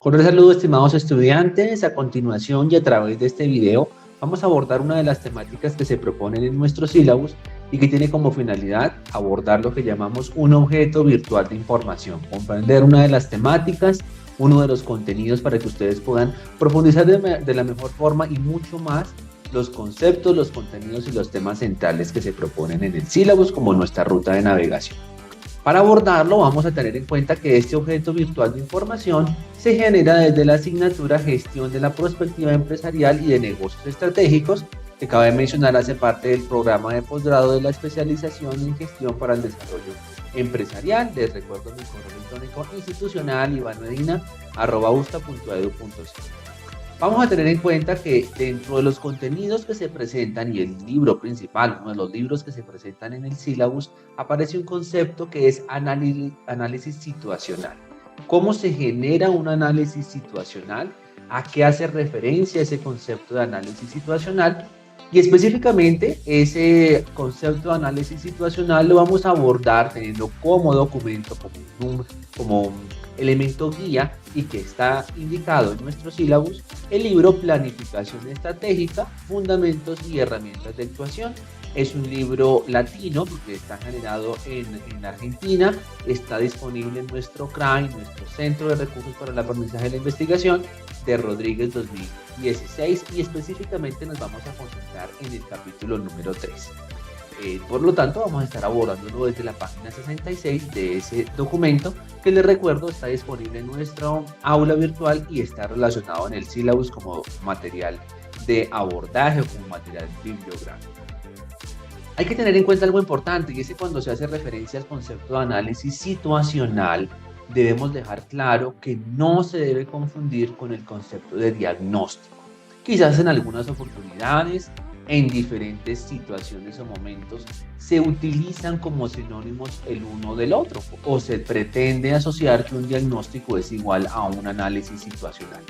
Cordial saludo, estimados estudiantes. A continuación y a través de este video vamos a abordar una de las temáticas que se proponen en nuestro sílabus y que tiene como finalidad abordar lo que llamamos un objeto virtual de información, comprender una de las temáticas, uno de los contenidos para que ustedes puedan profundizar de la mejor forma y mucho más los conceptos, los contenidos y los temas centrales que se proponen en el sílabus como nuestra ruta de navegación. Para abordarlo vamos a tener en cuenta que este objeto virtual de información se genera desde la asignatura Gestión de la Prospectiva Empresarial y de Negocios Estratégicos, que cabe mencionar hace parte del programa de posgrado de la especialización en Gestión para el Desarrollo Empresarial. Les recuerdo mi correo electrónico institucional ivanmedina@usta.edu.co. Vamos a tener en cuenta que dentro de los contenidos que se presentan y el libro principal, uno de los libros que se presentan en el sílabus, aparece un concepto que es análisis situacional. ¿Cómo se genera un análisis situacional? ¿A qué hace referencia ese concepto de análisis situacional? Y específicamente ese concepto de análisis situacional lo vamos a abordar teniendo como documento, como elemento guía y que está indicado en nuestro sílabus, el libro Planificación Estratégica, Fundamentos y Herramientas de Actuación. Es un libro latino porque está generado en Argentina, está disponible en nuestro CRAI, nuestro Centro de Recursos para el Aprendizaje y la Investigación, de Rodríguez 2016, y específicamente nos vamos a concentrar en el capítulo número 3. Por lo tanto, vamos a estar abordándolo desde la página 66 de ese documento, que les recuerdo está disponible en nuestro aula virtual y está relacionado en el sílabus como material de abordaje o como material bibliográfico. Hay que tener en cuenta algo importante, y es que cuando se hace referencia al concepto de análisis situacional, debemos dejar claro que no se debe confundir con el concepto de diagnóstico. Quizás en algunas oportunidades, en diferentes situaciones o momentos, se utilizan como sinónimos el uno del otro, o se pretende asociar que un diagnóstico es igual a un análisis situacional.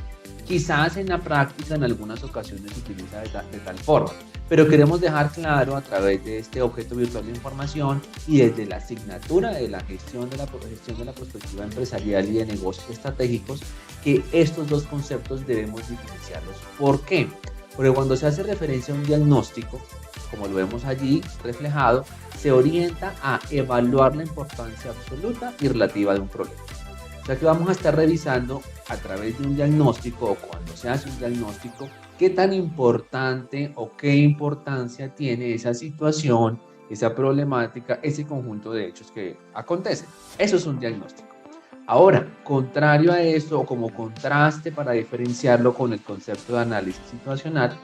Quizás en la práctica en algunas ocasiones se utiliza de tal forma, pero queremos dejar claro a través de este objeto virtual de información y desde la asignatura de la gestión de la prospectiva empresarial y de negocios estratégicos que estos dos conceptos debemos diferenciarlos. ¿Por qué? Porque cuando se hace referencia a un diagnóstico, como lo vemos allí reflejado, se orienta a evaluar la importancia absoluta y relativa de un problema. O sea que vamos a estar revisando a través de un diagnóstico, o cuando se hace un diagnóstico, qué tan importante o qué importancia tiene esa situación, esa problemática, ese conjunto de hechos que acontecen. Eso es un diagnóstico. Ahora, contrario a esto, o como contraste para diferenciarlo con el concepto de análisis situacional,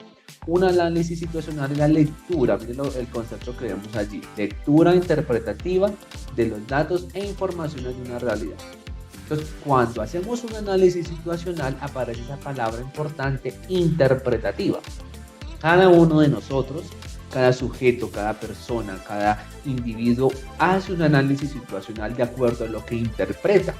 un análisis situacional es la lectura, miren el concepto que vemos allí, lectura interpretativa de los datos e informaciones de una realidad. Entonces, cuando hacemos un análisis situacional, aparece esa palabra importante, interpretativa. Cada uno de nosotros, cada sujeto, cada persona, cada individuo hace un análisis situacional de acuerdo a lo que interpreta.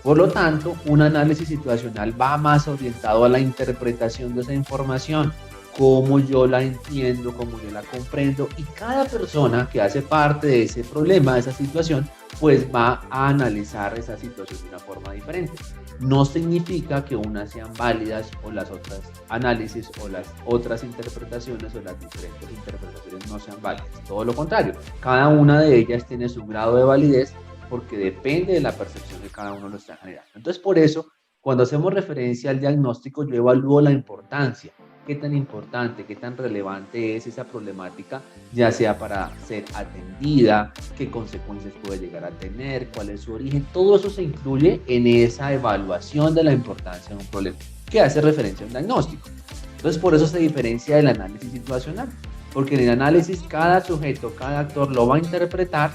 Por lo tanto, un análisis situacional va más orientado a la interpretación de esa información, cómo yo la entiendo, cómo yo la comprendo, y cada persona que hace parte de ese problema, de esa situación, pues va a analizar esa situación de una forma diferente. No significa que unas sean válidas o las otras análisis o las otras interpretaciones o las diferentes interpretaciones no sean válidas. Todo lo contrario, cada una de ellas tiene su grado de validez porque depende de la percepción que cada uno lo está generando. Entonces, por eso, cuando hacemos referencia al diagnóstico, yo evalúo la importancia, qué tan importante, qué tan relevante es esa problemática, ya sea para ser atendida, qué consecuencias puede llegar a tener, cuál es su origen. Todo eso se incluye en esa evaluación de la importancia de un problema, que hace referencia a un diagnóstico. Entonces, por eso se diferencia del análisis situacional, porque en el análisis cada sujeto, cada actor lo va a interpretar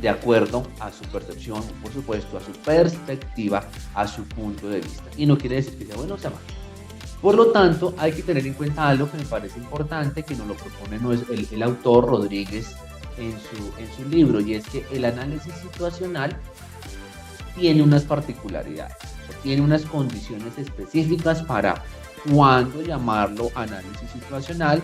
de acuerdo a su percepción, por supuesto, a su perspectiva, a su punto de vista. Y no quiere decir que sea bueno o sea malo. Por lo tanto, hay que tener en cuenta algo que me parece importante, que nos lo propone el autor Rodríguez en su libro, y es que el análisis situacional tiene unas particularidades, o sea, tiene unas condiciones específicas para cuándo llamarlo análisis situacional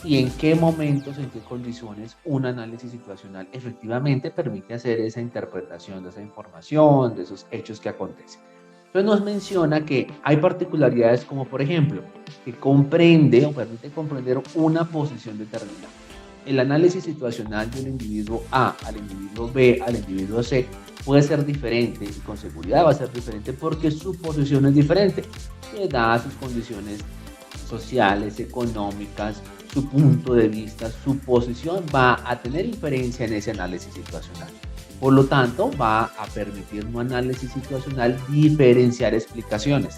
y en qué momentos, en qué condiciones un análisis situacional efectivamente permite hacer esa interpretación de esa información, de esos hechos que acontecen. Entonces nos menciona que hay particularidades como, por ejemplo, que comprende o permite comprender una posición determinada. El análisis situacional del individuo A al individuo B al individuo C puede ser diferente y con seguridad va a ser diferente porque su posición es diferente, dadas sus condiciones sociales, económicas, su punto de vista, su posición va a tener inferencia en ese análisis situacional. Por lo tanto, va a permitir un análisis situacional diferenciar explicaciones.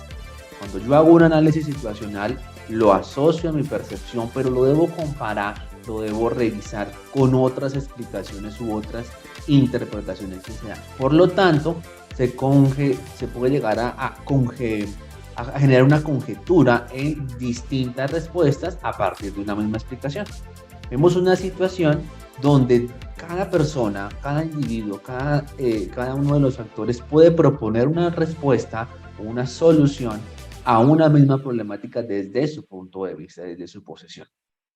Cuando yo hago un análisis situacional, lo asocio a mi percepción, pero lo debo comparar, lo debo revisar con otras explicaciones u otras interpretaciones que se dan. Por lo tanto, se puede llegar a generar una conjetura en distintas respuestas a partir de una misma explicación. Vemos una situación donde cada persona, cada individuo, cada uno de los actores puede proponer una respuesta o una solución a una misma problemática desde su punto de vista, desde su posición.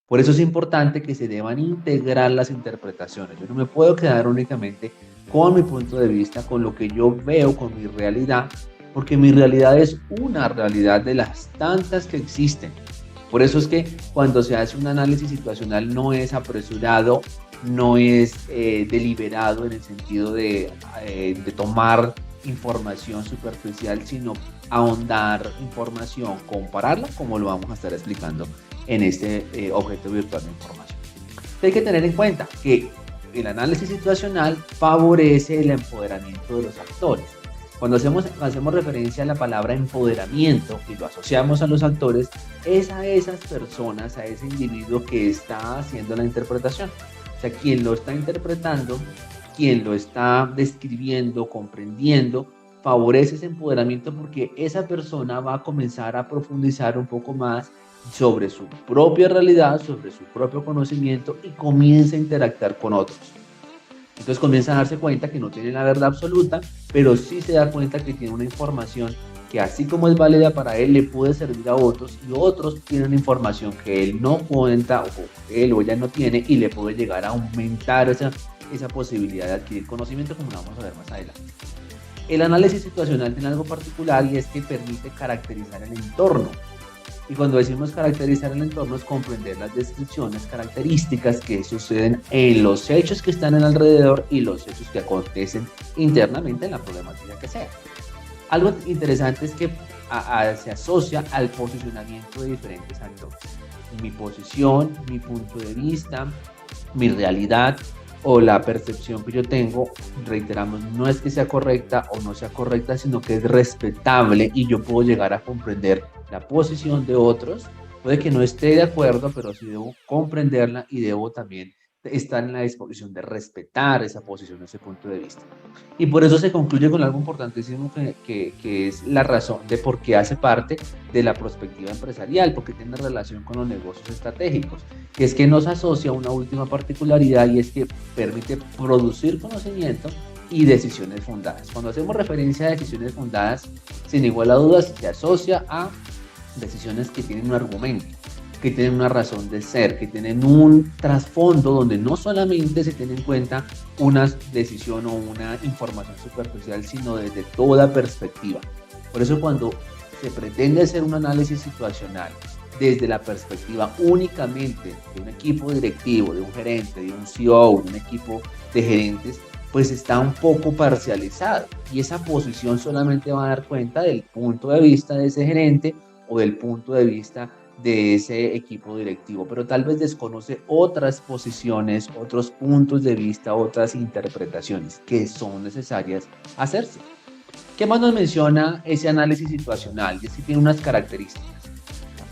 Por eso es importante que se deban integrar las interpretaciones. Yo no me puedo quedar únicamente con mi punto de vista, con lo que yo veo, con mi realidad, porque mi realidad es una realidad de las tantas que existen. Por eso es que cuando se hace un análisis situacional no es apresurado, no es deliberado en el sentido de tomar información superficial, sino ahondar información, compararla, como lo vamos a estar explicando en este objeto virtual de información. Hay que tener en cuenta que el análisis situacional favorece el empoderamiento de los actores. Cuando hacemos referencia a la palabra empoderamiento y lo asociamos a los actores, es a esas personas, a ese individuo que está haciendo la interpretación. O sea, quien lo está interpretando, quien lo está describiendo, comprendiendo, favorece ese empoderamiento porque esa persona va a comenzar a profundizar un poco más sobre su propia realidad, sobre su propio conocimiento y comienza a interactuar con otros. Entonces comienza a darse cuenta que no tiene la verdad absoluta, pero sí se da cuenta que tiene una información que así como es válida para él, le puede servir a otros y otros tienen información que él no cuenta o él o ella no tiene y le puede llegar a aumentar esa posibilidad de adquirir conocimiento, como lo vamos a ver más adelante. El análisis situacional tiene algo particular y es que permite caracterizar el entorno. Y cuando decimos caracterizar el entorno es comprender las descripciones, características que suceden en los hechos que están en alrededor y los hechos que acontecen internamente en la problemática que sea. Algo interesante es que se asocia al posicionamiento de diferentes actores. Mi posición, mi punto de vista, mi realidad o la percepción que yo tengo, reiteramos, no es que sea correcta o no sea correcta, sino que es respetable y yo puedo llegar a comprender la posición de otros. Puede que no esté de acuerdo, pero sí debo comprenderla y debo también estar en la disposición de respetar esa posición, ese punto de vista. Y por eso se concluye con algo importantísimo que es la razón de por qué hace parte de la perspectiva empresarial, porque tiene relación con los negocios estratégicos, que es que nos asocia a una última particularidad y es que permite producir conocimiento y decisiones fundadas. Cuando hacemos referencia a decisiones fundadas, sin igual a dudas, se asocia a decisiones que tienen un argumento, que tienen una razón de ser, que tienen un trasfondo donde no solamente se tiene en cuenta una decisión o una información superficial, sino desde toda perspectiva. Por eso cuando se pretende hacer un análisis situacional desde la perspectiva únicamente de un equipo directivo, de un gerente, de un CEO, de un equipo de gerentes, pues está un poco parcializado y esa posición solamente va a dar cuenta del punto de vista de ese gerente o del punto de vista de ese equipo directivo, pero tal vez desconoce otras posiciones, otros puntos de vista, otras interpretaciones que son necesarias hacerse. ¿Qué más nos menciona ese análisis situacional? Y es que tiene unas características.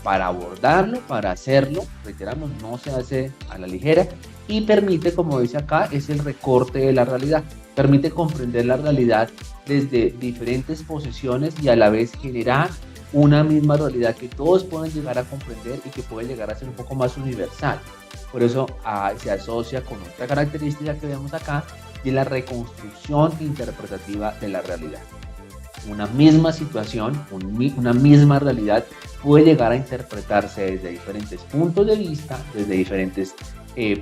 Para abordarlo, para hacerlo, reiteramos, no se hace a la ligera y permite, como dice acá, es el recorte de la realidad. Permite comprender la realidad desde diferentes posiciones y a la vez generar una misma realidad que todos pueden llegar a comprender y que puede llegar a ser un poco más universal. Por eso se asocia con otra característica que vemos acá de la reconstrucción interpretativa de la realidad. Una misma situación, una misma realidad puede llegar a interpretarse desde diferentes puntos de vista, desde diferentes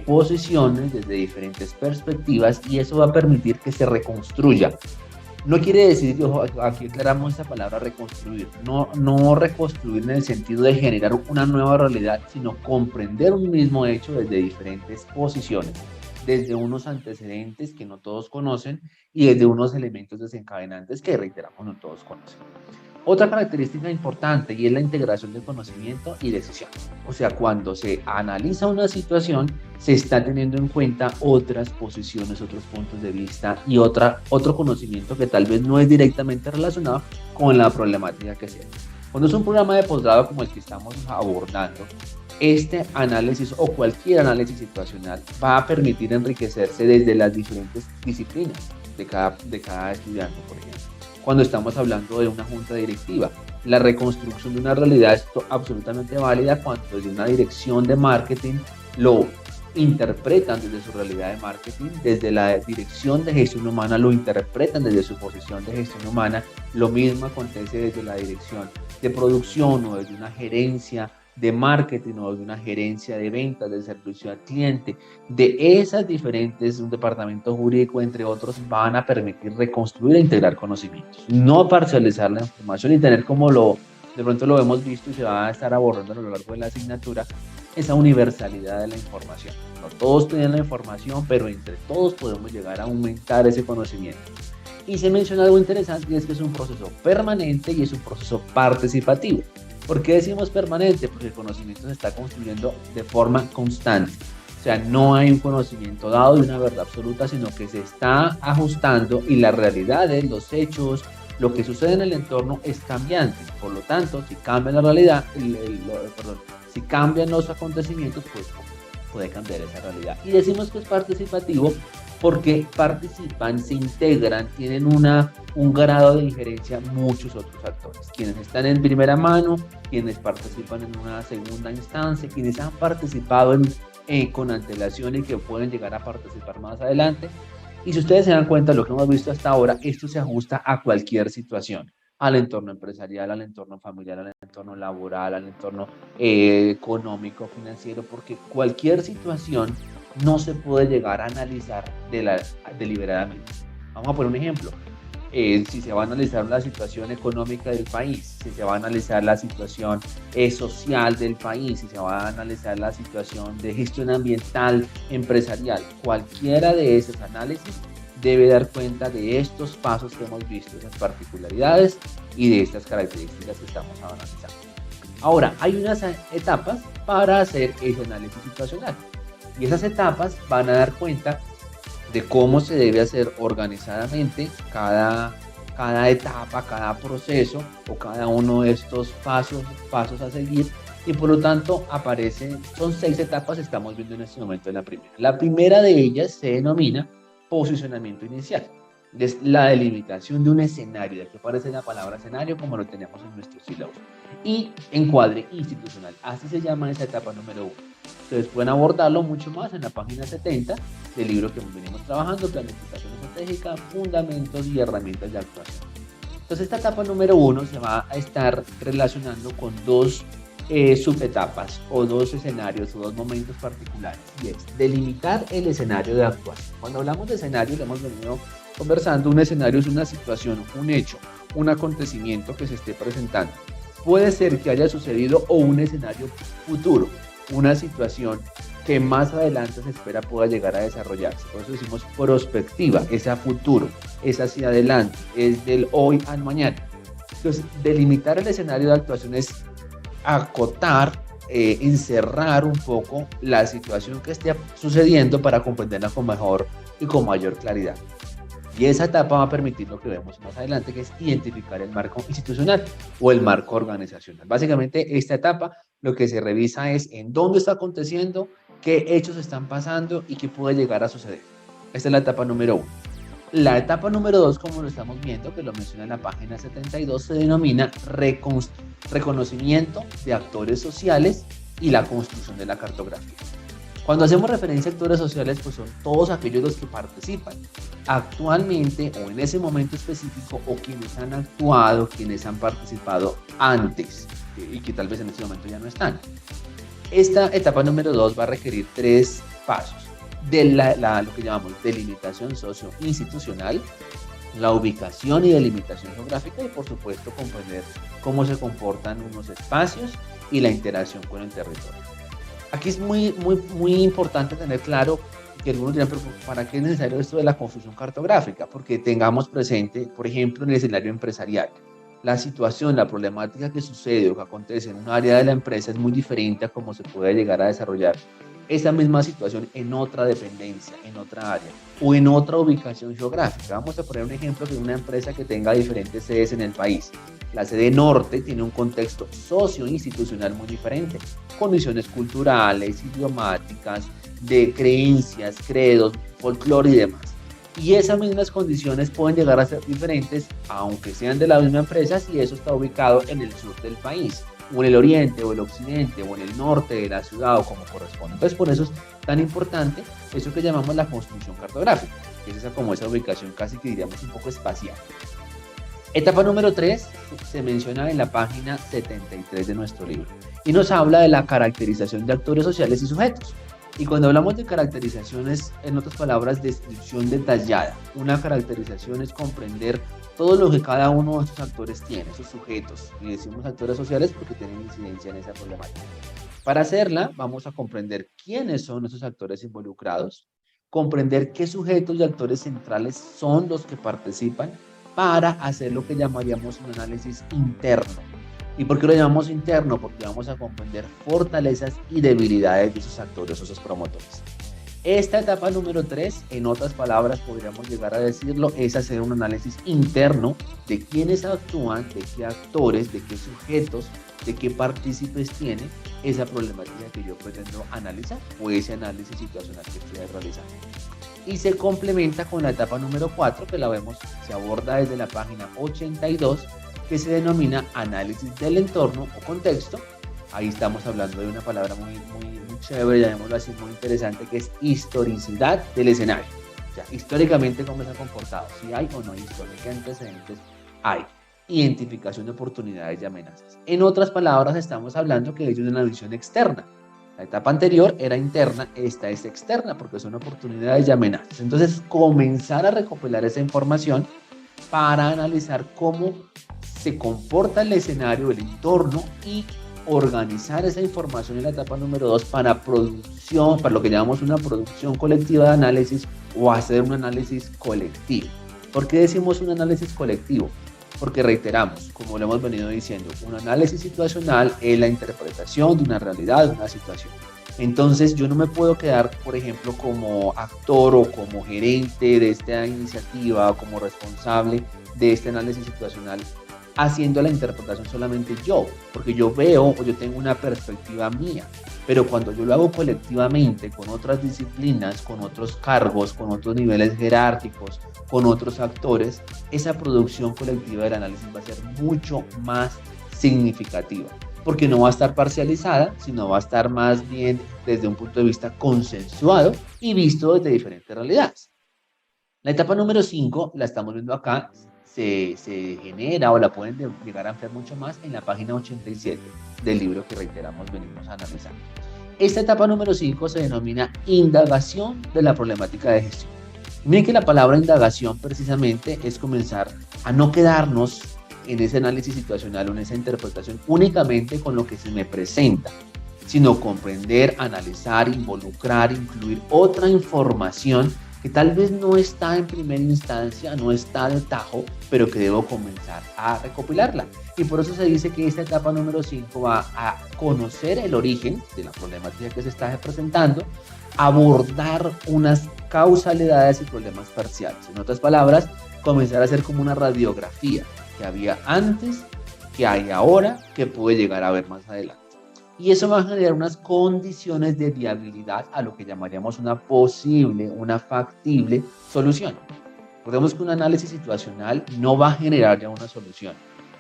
posiciones, desde diferentes perspectivas y eso va a permitir que se reconstruya No quiere decir, y ojo, aquí aclaramos esta palabra reconstruir, no reconstruir en el sentido de generar una nueva realidad, sino comprender un mismo hecho desde diferentes posiciones, desde unos antecedentes que no todos conocen y desde unos elementos desencadenantes que, reiteramos, no todos conocen. Otra característica importante y es la integración de conocimiento y decisión. O sea, cuando se analiza una situación, se está teniendo en cuenta otras posiciones, otros puntos de vista y otro conocimiento que tal vez no es directamente relacionado con la problemática que sea. Cuando es un programa de posgrado como el que estamos abordando, este análisis o cualquier análisis situacional va a permitir enriquecerse desde las diferentes disciplinas de cada estudiante, por ejemplo. Cuando estamos hablando de una junta directiva, la reconstrucción de una realidad es absolutamente válida cuando desde una dirección de marketing lo interpretan desde su realidad de marketing, desde la dirección de gestión humana lo interpretan desde su posición de gestión humana, lo mismo acontece desde la dirección de producción o desde una gerencia de marketing o de una gerencia de ventas, de servicio al cliente. De esas diferentes, un departamento jurídico, entre otros, van a permitir reconstruir e integrar conocimientos, no parcializar la información y tener como de pronto lo hemos visto y se va a estar abordando a lo largo de la asignatura, esa universalidad de la información. No todos tienen la información, pero entre todos podemos llegar a aumentar ese conocimiento. Y se menciona algo interesante y es que es un proceso permanente y es un proceso participativo. ¿Por qué decimos permanente? Porque el conocimiento se está construyendo de forma constante. O sea, no hay un conocimiento dado de una verdad absoluta, sino que se está ajustando y la realidad de los hechos, lo que sucede en el entorno es cambiante. Por lo tanto, si cambia la realidad, si cambian los acontecimientos, pues puede cambiar esa realidad. Y decimos que es participativo porque participan, se integran, tienen un grado de injerencia muchos otros actores, quienes están en primera mano, quienes participan en una segunda instancia, quienes han participado con antelación y que pueden llegar a participar más adelante. Y si ustedes se dan cuenta de lo que hemos visto hasta ahora, esto se ajusta a cualquier situación, al entorno empresarial, al entorno familiar, al entorno laboral, al entorno económico, financiero, porque cualquier situación no se puede llegar a analizar deliberadamente. Vamos a poner un ejemplo. Si se va a analizar la situación económica del país, si se va a analizar la situación social del país, si se va a analizar la situación de gestión ambiental, empresarial, cualquiera de esos análisis debe dar cuenta de estos pasos que hemos visto, esas particularidades y de estas características que estamos analizando. Ahora, hay unas etapas para hacer ese análisis situacional y esas etapas van a dar cuenta de cómo se debe hacer organizadamente cada etapa, cada proceso o cada uno de estos pasos a seguir y por lo tanto son 6 etapas, estamos viendo en este momento la primera. La primera de ellas se denomina posicionamiento inicial. Es la delimitación de un escenario, de aquí aparece la palabra escenario como lo tenemos en nuestro sílabo. Y encuadre institucional, así se llama esa etapa número 1. Ustedes pueden abordarlo mucho más en la página 70 del libro que venimos trabajando, Planificación Estratégica, Fundamentos y Herramientas de Actuación. Entonces esta etapa número 1 se va a estar relacionando con 2 subetapas o 2 escenarios o 2 momentos particulares, y es delimitar el escenario de actuación. Cuando hablamos de escenario, lo hemos venido conversando, un escenario es una situación, un hecho, un acontecimiento que se esté presentando. Puede ser que haya sucedido o un escenario futuro, una situación que más adelante se espera pueda llegar a desarrollarse. Por eso decimos prospectiva, es a futuro, es hacia adelante, es del hoy al mañana. Entonces, delimitar el escenario de actuación es acotar, encerrar un poco la situación que esté sucediendo para comprenderla con mejor y con mayor claridad. Y esa etapa va a permitir lo que vemos más adelante, que es identificar el marco institucional o el marco organizacional. Básicamente, esta etapa lo que se revisa es en dónde está aconteciendo, qué hechos están pasando y qué puede llegar a suceder. Esta es la etapa número 1. La etapa número 2, como lo estamos viendo, que lo menciona en la página 72, se denomina reconocimiento de actores sociales y la construcción de la cartografía. Cuando hacemos referencia a actores sociales, pues son todos aquellos los que participan actualmente o en ese momento específico o quienes han actuado, quienes han participado antes y que tal vez en este momento ya no están. Esta etapa número 2 va a requerir 3 pasos de lo que llamamos delimitación socioinstitucional, la ubicación y delimitación geográfica y por supuesto comprender cómo se comportan unos espacios y la interacción con el territorio. Aquí es muy importante tener claro que algunos dirán, pero ¿para qué es necesario esto de la construcción cartográfica? Porque tengamos presente, por ejemplo, en el escenario empresarial, la situación, la problemática que sucede o que acontece en un área de la empresa es muy diferente a cómo se puede llegar a desarrollar esa misma situación en otra dependencia, en otra área o en otra ubicación geográfica. Vamos a poner un ejemplo de una empresa que tenga diferentes sedes en el país. La sede norte tiene un contexto socio-institucional muy diferente, condiciones culturales, idiomáticas, de creencias, credos, folclore y demás. Y esas mismas condiciones pueden llegar a ser diferentes, aunque sean de la misma empresa, si eso está ubicado en el sur del país, o en el oriente, o el occidente, o en el norte de la ciudad, o como corresponde. Entonces, por eso es tan importante eso que llamamos la construcción cartográfica, que es esa, como esa ubicación casi que diríamos un poco espacial. Etapa número 3 se menciona en la página 73 de nuestro libro y nos habla de la caracterización de actores sociales y sujetos. Y cuando hablamos de caracterización es, en otras palabras, descripción detallada. Una caracterización es comprender todo lo que cada uno de estos actores tiene, esos sujetos. Y decimos actores sociales porque tienen incidencia en esa problemática. Para hacerla, vamos a comprender quiénes son esos actores involucrados, comprender qué sujetos y actores centrales son los que participan para hacer lo que llamaríamos un análisis interno. ¿Y por qué lo llamamos interno? Porque vamos a comprender fortalezas y debilidades de esos actores o esos promotores. Esta etapa número 3, en otras palabras, podríamos llegar a decirlo, es hacer un análisis interno de quiénes actúan, de qué actores, de qué sujetos, de qué partícipes tiene esa problemática que yo pretendo analizar o ese análisis situacional que estoy realizando. Y se complementa con la etapa número 4, que la vemos, se aborda desde la página 82, que se denomina análisis del entorno o contexto. Ahí estamos hablando de una palabra muy chévere, llamémoslo así, muy interesante, que es historicidad del escenario. O sea, históricamente cómo se ha comportado, si hay o no hay historia, qué antecedentes hay. Identificación de oportunidades y amenazas. En otras palabras, estamos hablando que es una visión externa. La etapa anterior era interna, esta es externa porque son oportunidades y amenazas. Entonces, comenzar a recopilar esa información para analizar cómo se comporta el escenario, el entorno y organizar esa información en la etapa número 2 para producción, para lo que llamamos una producción colectiva de análisis o hacer un análisis colectivo. ¿Por qué decimos un análisis colectivo? Porque reiteramos, como lo hemos venido diciendo, un análisis situacional es la interpretación de una realidad, de una situación. Entonces yo no me puedo quedar, por ejemplo, como actor o como gerente de esta iniciativa o como responsable de este análisis situacional haciendo la interpretación solamente yo, porque yo veo o yo tengo una perspectiva mía, pero cuando yo lo hago colectivamente con otras disciplinas, con otros cargos, con otros niveles jerárquicos, con otros actores, esa producción colectiva del análisis va a ser mucho más significativa, porque no va a estar parcializada, sino va a estar más bien desde un punto de vista consensuado y visto desde diferentes realidades. La etapa número 5, la estamos viendo acá, se genera o la pueden llegar a ampliar mucho más en la página 87 del libro que reiteramos venimos a analizar. Esta etapa número 5 se denomina indagación de la problemática de gestión. Miren que la palabra indagación precisamente es comenzar a no quedarnos en ese análisis situacional o en esa interpretación únicamente con lo que se me presenta, sino comprender, analizar, involucrar, incluir otra información que tal vez no está en primera instancia, no está de tajo, pero que debo comenzar a recopilarla. Y por eso se dice que esta etapa número 5 va a conocer el origen de la problemática que se está presentando, abordar unas causalidades y problemas parciales. En otras palabras, comenzar a hacer como una radiografía que había antes, que hay ahora, que puede llegar a ver más adelante. Y eso va a generar unas condiciones de viabilidad a lo que llamaríamos una posible, una factible solución. Recordemos que un análisis situacional no va a generar ya una solución.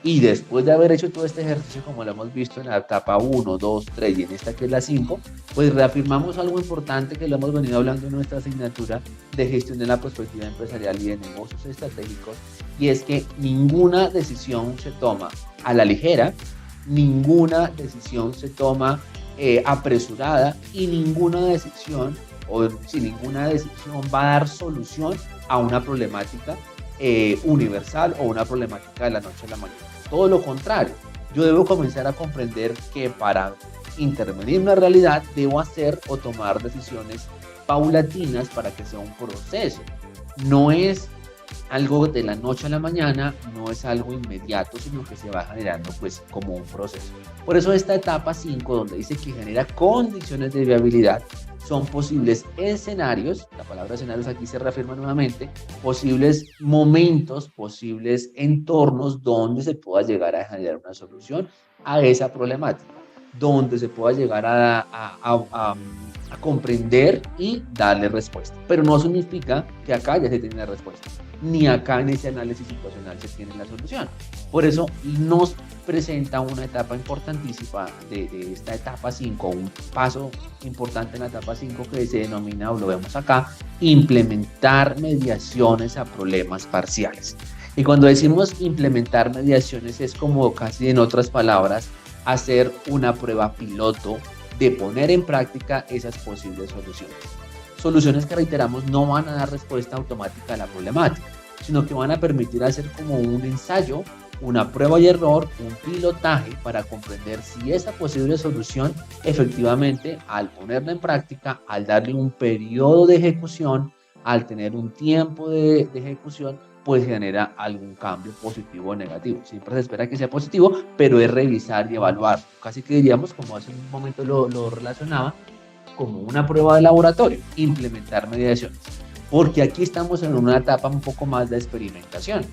Y después de haber hecho todo este ejercicio, como lo hemos visto en la etapa 1, 2, 3 y en esta que es la 5, pues reafirmamos algo importante que lo hemos venido hablando en nuestra asignatura de gestión de la perspectiva empresarial y de negocios estratégicos, y es que ninguna decisión se toma a la ligera, ninguna decisión se toma apresurada y ninguna decisión va a dar solución a una problemática universal o una problemática de la noche a la mañana. Todo lo contrario, yo debo comenzar a comprender que para intervenir en una realidad debo hacer o tomar decisiones paulatinas para que sea un proceso. No es algo de la noche a la mañana, no es algo inmediato, sino que se va generando pues como un proceso. Por eso esta etapa 5, donde dice que genera condiciones de viabilidad, son posibles escenarios, la palabra escenarios aquí se reafirma nuevamente, posibles momentos, posibles entornos donde se pueda llegar a generar una solución a esa problemática, donde se pueda llegar a comprender y darle respuesta. Pero no significa que acá ya se tiene la respuesta, ni acá en ese análisis situacional se tiene la solución. Por eso nos presenta una etapa importantísima de esta etapa 5, un paso importante en la etapa 5 que se denomina, o lo vemos acá, implementar mediaciones a problemas parciales. Y cuando decimos implementar mediaciones es como casi en otras palabras, hacer una prueba piloto de poner en práctica esas posibles soluciones. Soluciones que, reiteramos, no van a dar respuesta automática a la problemática, sino que van a permitir hacer como un ensayo, una prueba y error, un pilotaje para comprender si esa posible solución efectivamente, al ponerla en práctica, al darle un periodo de ejecución, al tener un tiempo de ejecución, pues genera algún cambio positivo o negativo. Siempre se espera que sea positivo, pero es revisar y evaluar. Casi que diríamos, como hace un momento lo relacionaba, como una prueba de laboratorio, implementar mediaciones. Porque aquí estamos en una etapa un poco más de experimentación.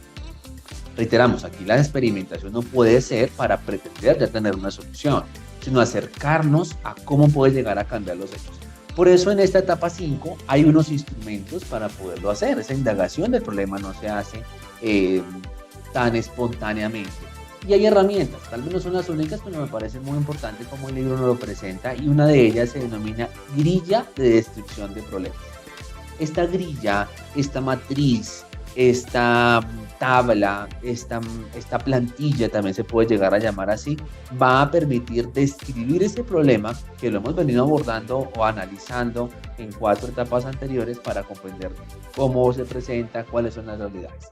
Reiteramos, aquí la experimentación no puede ser para pretender ya tener una solución, sino acercarnos a cómo puede llegar a cambiar los hechos. Por eso en esta etapa 5 hay unos instrumentos para poderlo hacer. Esa indagación del problema no se hace tan espontáneamente. Y hay herramientas, tal vez no son las únicas, pero me parece muy importante como el libro nos lo presenta, y una de ellas se denomina grilla de descripción de problemas. Esta grilla, esta matriz, esta tabla, esta plantilla, también se puede llegar a llamar así, va a permitir describir ese problema que lo hemos venido abordando o analizando en 4 etapas anteriores para comprender cómo se presenta, cuáles son las realidades.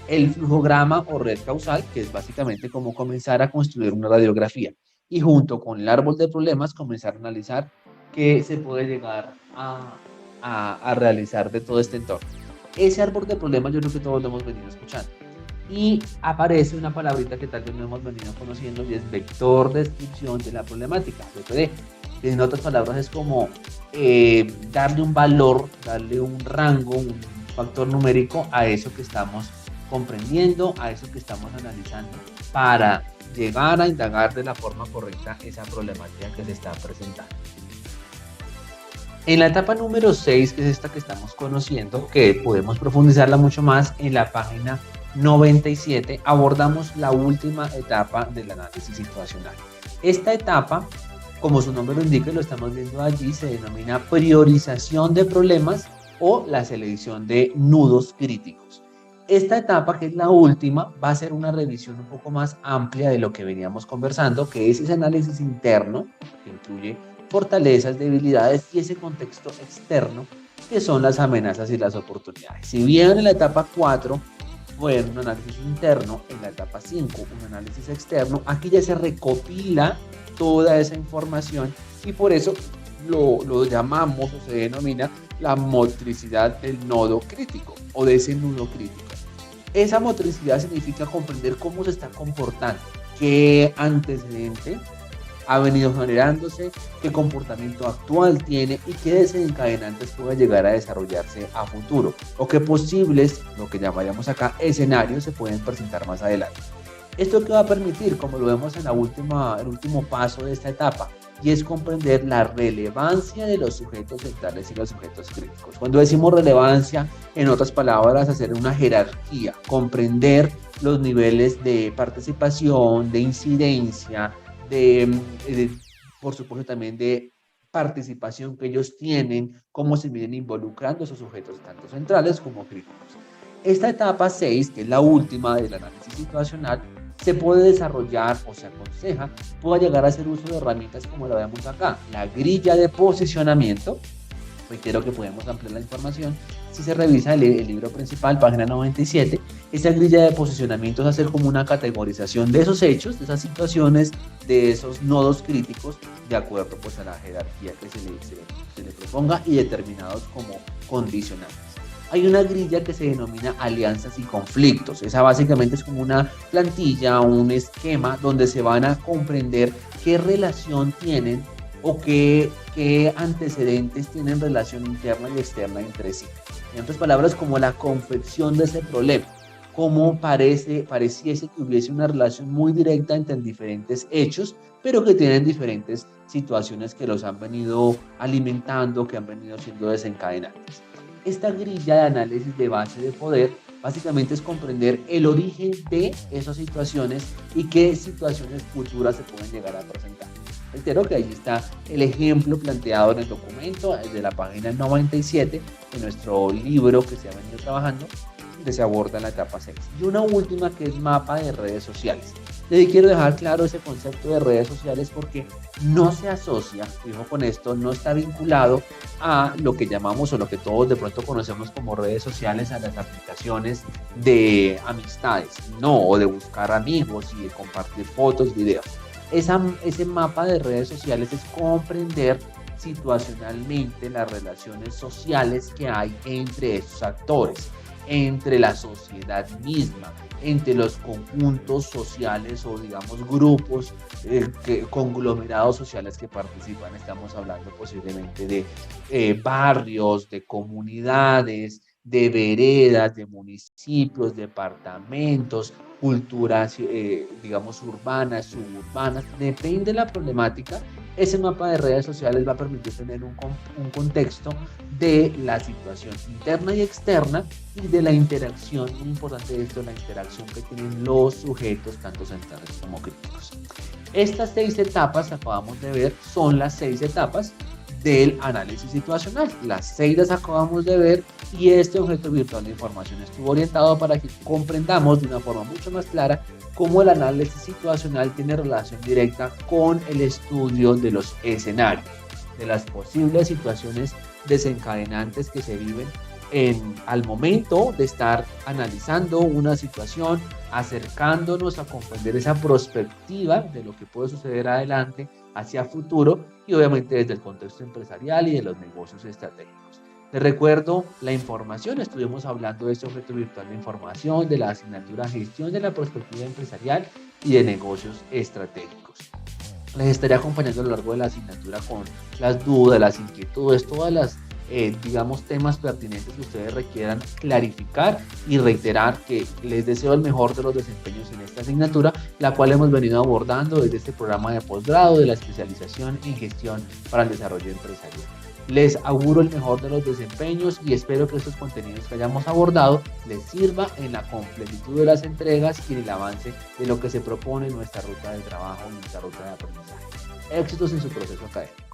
El flujograma o red causal, que es básicamente como comenzar a construir una radiografía, y junto con el árbol de problemas comenzar a analizar qué se puede llegar a realizar de todo este entorno. Ese árbol de problemas yo creo que todos lo hemos venido escuchando. Y aparece una palabrita que tal vez no hemos venido conociendo, y es vector de descripción de la problemática, VPD. En otras palabras es como darle un valor, darle un rango, un factor numérico a eso que estamos comprendiendo, a eso que estamos analizando, para llegar a indagar de la forma correcta esa problemática que se está presentando. En la etapa número 6, que es esta que estamos conociendo, que podemos profundizarla mucho más en la página 97, abordamos la última etapa del análisis situacional. Esta etapa, como su nombre lo indica y lo estamos viendo allí, se denomina priorización de problemas o la selección de nudos críticos. Esta etapa, que es la última, va a ser una revisión un poco más amplia de lo que veníamos conversando, que es ese análisis interno, que incluye fortalezas, debilidades y ese contexto externo, que son las amenazas y las oportunidades. Si bien en la etapa 4 fue un análisis interno, en la etapa 5 un análisis externo, aquí ya se recopila toda esa información y por eso lo llamamos o se denomina la motricidad del nodo crítico o de ese nudo crítico. Esa motricidad significa comprender cómo se está comportando, qué antecedente ha venido generándose, qué comportamiento actual tiene y qué desencadenantes puede llegar a desarrollarse a futuro, o qué posibles, lo que llamaríamos acá, escenarios se pueden presentar más adelante. Esto que va a permitir, como lo vemos en el último paso de esta etapa, y es comprender la relevancia de los sujetos centrales y los sujetos críticos. Cuando decimos relevancia, en otras palabras, hacer una jerarquía, comprender los niveles de participación, de incidencia, por supuesto también de participación que ellos tienen, cómo se vienen involucrando esos sujetos, tanto centrales como críticos. Esta etapa 6, que es la última del análisis situacional, se puede desarrollar o se aconseja pueda llegar a hacer uso de herramientas como la vemos acá, la grilla de posicionamiento, Reitero que podemos ampliar la información si se revisa el libro principal, página 97. Esa grilla de posicionamientos hace como una categorización de esos hechos, de esas situaciones, de esos nodos críticos, de acuerdo pues a la jerarquía que se le proponga y determinados como condicionantes. Hay una grilla que se denomina alianzas y conflictos. Esa básicamente es como una plantilla, un esquema donde se van a comprender qué relación tienen o qué antecedentes tienen relación interna y externa entre sí. En otras palabras, como la confección de ese problema, cómo pareciese que hubiese una relación muy directa entre diferentes hechos, pero que tienen diferentes situaciones que los han venido alimentando, que han venido siendo desencadenantes. Esta grilla de análisis de base de poder básicamente es comprender el origen de esas situaciones y qué situaciones futuras se pueden llegar a presentar. Reitero que ahí está el ejemplo planteado en el documento desde la página 97 de nuestro libro que se ha venido trabajando, donde se aborda la etapa 6. Y una última que es mapa de redes sociales. Le quiero dejar claro ese concepto de redes sociales porque no se asocia, fijo con esto, no está vinculado a lo que llamamos o lo que todos de pronto conocemos como redes sociales, a las aplicaciones de amistades, no, o de buscar amigos y de compartir fotos, videos. Ese mapa de redes sociales es comprender situacionalmente las relaciones sociales que hay entre esos actores, entre la sociedad misma, entre los conjuntos sociales o digamos grupos, conglomerados sociales que participan. Estamos hablando posiblemente de barrios, de comunidades, de veredas, de municipios, departamentos, culturas, digamos, urbanas, suburbanas. Depende de la problemática. Ese mapa de redes sociales va a permitir tener un contexto de la situación interna y externa y de la interacción, muy importante esto, la interacción que tienen los sujetos, tanto centrales como críticos. Estas 6 etapas que acabamos de ver son las 6 etapas del análisis situacional. Las 6 las acabamos de ver y este objeto virtual de información estuvo orientado para que comprendamos de una forma mucho más clara cómo el análisis situacional tiene relación directa con el estudio de los escenarios, de las posibles situaciones desencadenantes que se viven al momento de estar analizando una situación, acercándonos a comprender esa perspectiva de lo que puede suceder adelante hacia futuro y obviamente desde el contexto empresarial y de los negocios estratégicos. Les recuerdo la información, estuvimos hablando de este objeto virtual de información, de la asignatura Gestión de la Perspectiva Empresarial y de Negocios Estratégicos. Les estaré acompañando a lo largo de la asignatura con las dudas, las inquietudes, todas las digamos, temas pertinentes que ustedes requieran clarificar y reiterar que les deseo el mejor de los desempeños en esta asignatura, la cual hemos venido abordando desde este programa de posgrado de la especialización en gestión para el desarrollo empresarial. Les auguro el mejor de los desempeños y espero que estos contenidos que hayamos abordado les sirva en la completitud de las entregas y en el avance de lo que se propone en nuestra ruta de trabajo, en nuestra ruta de aprendizaje. Éxitos en su proceso académico.